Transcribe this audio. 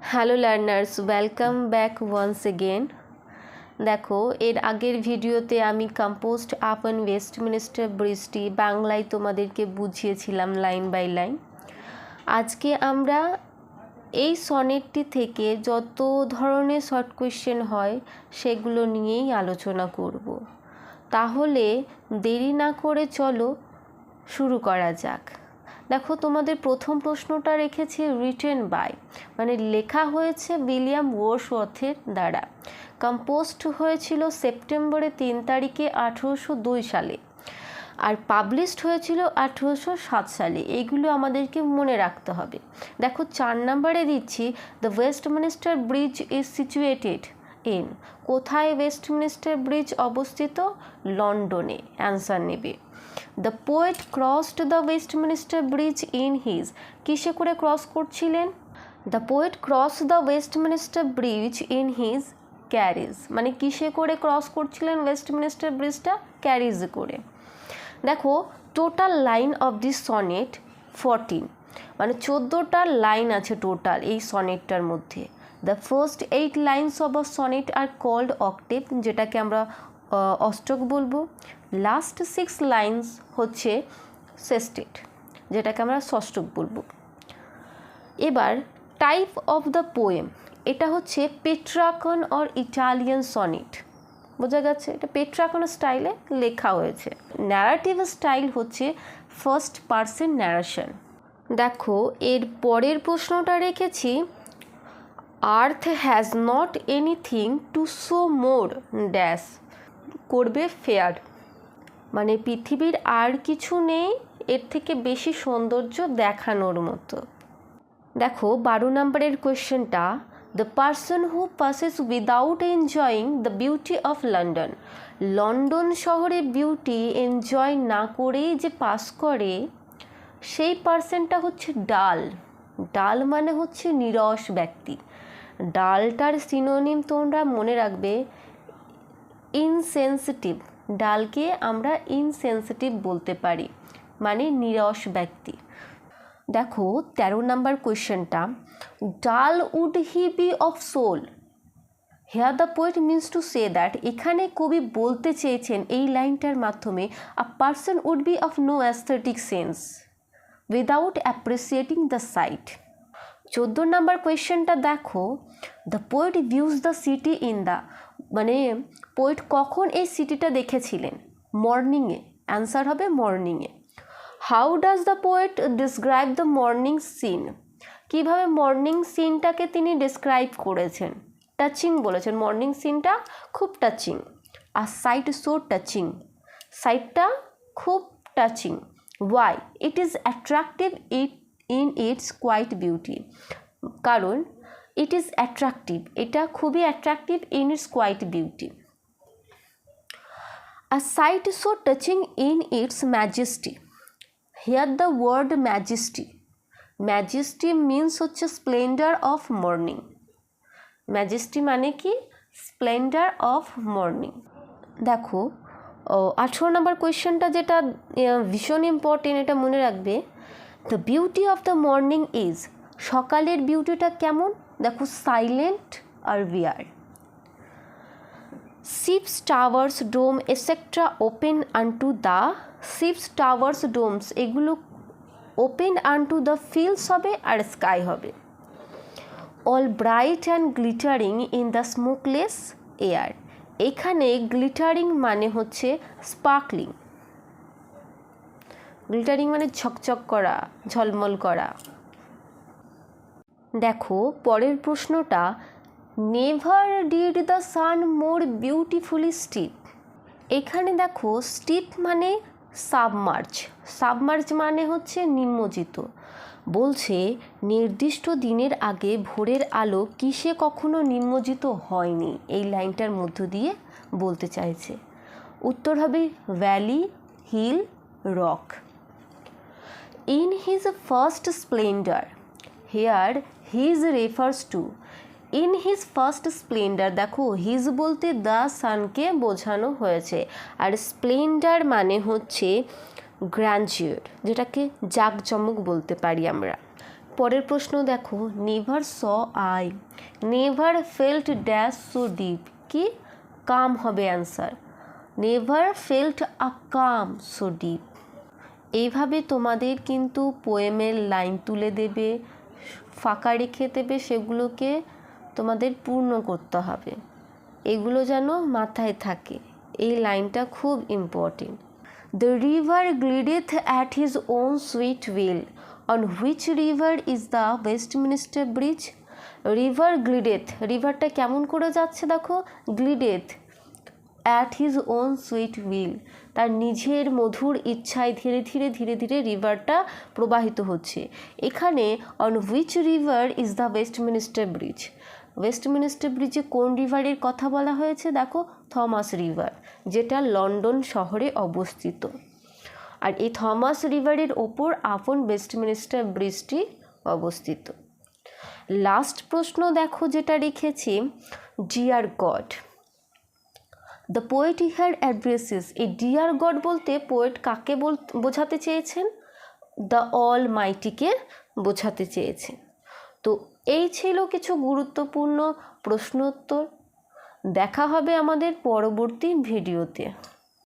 Hello learners, welcome back once again. দেখো, এর আগের ভিডিওতে আমি কম্পোস্ট আপন ওয়েস্টমিনিস্টার ব্রিজটি বাংলায় তোমাদেরকে বুঝিয়েছিলাম লাইন বাই লাইন। আজকে আমরা এই সনেটটি থেকে যত ধরনের শর্ট কোয়েশ্চেন হয় সেগুলো নিয়েই আলোচনা করব। তাহলে দেরি না করে চলো শুরু করা যাক। দেখো, তোমাদের প্রথম প্রশ্নটা রেখেছে রিটেন বাই, মানে লেখা হয়েছে উইলিয়াম ওয়ার্ডসওয়ার্থের দ্বারা। কম্পোস্ট হয়েছিল সেপ্টেম্বরের 3 তারিখে 1802 সালে, আর পাবলিশড হয়েছিল 1807 সালে। এইগুলো আমাদেরকে মনে রাখতে হবে। দেখো, 4 নম্বরে দিচ্ছি the Westminster Bridge is situated in. কোথায় ওয়েস্টমিনিস্টার ব্রিজ অবস্থিত? লন্ডনে। অ্যান্সার নেবে। The poet crossed the Westminster Bridge in his. কিসে করে ক্রস করছিলেন? The poet cross the Westminster Bridge in his carriage, মানে কিসে করে ক্রস করছিলেন ওয়েস্টমিনিস্টার ব্রিজটা? ক্যারিজ করে। দেখো, total line of this sonnet 14, মানে 14টা লাইন আছে টোটাল এই সনেটটার মধ্যে। The first 8 lines of a sonnet are called octave, যেটাকে আমরা অষ্টক বলবো। লাস্ট 6 লাইন্স হচ্ছে সেস্টেট, যেটাকে আমরা ষষ্ঠক বলবো। এবার টাইপ অফ দ্য পোয়েম, এটা হচ্ছে পেট্রাকন অর ইটালিয়ান সনেট। বোঝা গেছে, এটা পেট্রাকন স্টাইলে লেখা হয়েছে। ন্যারেটিভ স্টাইল হচ্ছে ফার্স্ট পারসন ন্যারেশন। দেখো, এর পরের প্রশ্নটা রেখেছি আর্থ has not anything to show more dash করবে ফেয়ার, মানে পৃথিবীর আর কিছু নেই এর থেকে বেশি সৌন্দর্য দেখানোর মতো। দেখো, 12 নম্বরের কোয়েশ্চেনটা the person who passes without enjoying the beauty of London. London শহরে বিউটি এনজয় না করেই যে পাস করে সেই পার্সনটা হচ্ছে ডাল। ডাল মানে হচ্ছে নিরস ব্যক্তি। ডালটার সিনোনিম তোমরা মনে রাখবে ইনসেনসিটিভ। ডালকে আমরা ইনসেনসিটিভ বলতে পারি, মানে নিরস ব্যক্তি। দেখো, 13 নম্বর কোয়েশ্চেনটা dull would he be of soul. Here the poet means to say that. এখানে কবি বলতে চেয়েছেন এই লাইনটার মাধ্যমে a person would be of no aesthetic sense without appreciating the sight. 14 নম্বর কোয়েশ্চেনটা দেখো the poet views the city in the, মানে পোয়েট কখন এই সিটিটা দেখেছিলেন? মর্নিংয়ে। অ্যান্সার হবে মর্নিংয়ে। How does the poet describe the morning scene. কীভাবে মর্নিং সিনটাকে তিনি ডিসক্রাইব করেছেন? টাচিং বলেছেন, মর্নিং সিনটা খুব টাচিং। আর সাইট সো টাচিং, সাইটটা খুব touching. Why? It is attractive in its quiet beauty. কারণ ইট ইজ অ্যাট্রাকটিভ, এটা খুবই attractive in its quiet beauty. A sight so touching in its majesty. Here the word majesty. Majesty means হচ্ছে splendour of morning. Majesty মানে কি? Splendour of morning. দেখো, 18 নম্বর কোয়েশ্চেনটা যেটা ভীষণ ইম্পর্টেন্ট, এটা মনে রাখবে। The beauty of the morning is. সকালের বিউটিটা কেমন? দেখো, সাইলেন্ট আর bare. Ships towers dome etcetera open unto the. Ships towers domes এগুলো ওপেন আনটু দ্য ফিল্ডস হবে আর স্কাই হবে। All bright and glittering in the smokeless air. এখানে গ্লিটারিং মানে হচ্ছে স্পার্কলিং। গ্লিটারিং মানে ঝকঝক করা, ঝলমল করা। দেখো, পরের প্রশ্নটা never did the sun more beautifully steep. এখানে দেখো, স্টিপ মানে সাবমার্জ। সাবমার্জ মানে হচ্ছে নিমজ্জিত। বলছে নির্দিষ্ট দিনের আগে ভোরের আলো কিসে কখনো নিমজ্জিত হয়নি। এই লাইনটার মধ্য দিয়ে বলতে চাইছে। উত্তর হবে valley, hill, rock. In his first splendour. Here his refers to. In his first splendour, দেখো হিজ বলতে দ্য সানকে বোঝানো হয়েছে, আর স্প্লেন্ডার মানে হচ্ছে গ্র্যান্ডিওর, যেটাকে জাঁকজমক বলতে পারি আমরা। পরের প্রশ্ন দেখো, never saw I never felt dash so deep, কি কাম হবে answer, never felt a calm so deep. এইভাবে তোমাদের কিন্তু পোয়েমের লাইন তুলে দেবে, ফাঁকা রেখে দেবে, সেগুলোকে তোমাদের পূর্ণ করতে হবে। এগুলো যেন মাথায় থাকে, এই লাইনটা খুব important. The river glideth at his own sweet will, on which river is the Westminster bridge. River glideth, রিভারটা কেমন করে যাচ্ছে দেখো, glideth at his own sweet will, তার নিজের মধুর ইচ্ছায় ধীরে ধীরে ধীরে ধীরে রিভারটা প্রবাহিত হচ্ছে। এখানে on which river is the Westminster bridge, Westminster ব্রিজে কোন রিভারের কথা বলা হয়েছে দেখো, থমাস রিভার, যেটা লন্ডন শহরে অবস্থিত। আর এই থমাস রিভারের ওপর আপন ওয়েস্টমিনিস্টার ব্রিজটি অবস্থিত। লাস্ট প্রশ্ন দেখো যেটা রেখেছি, dear God, the poet here addresses, এই ডিয়ার গড বলতে পোয়েট কাকে বোঝাতে চেয়েছেন, দ্য অল মাইটিকে বোঝাতে চেয়েছেন। তো এই ছিল কিছু গুরুত্বপূর্ণ প্রশ্নোত্তর। দেখা হবে আমাদের পরবর্তী ভিডিওতে।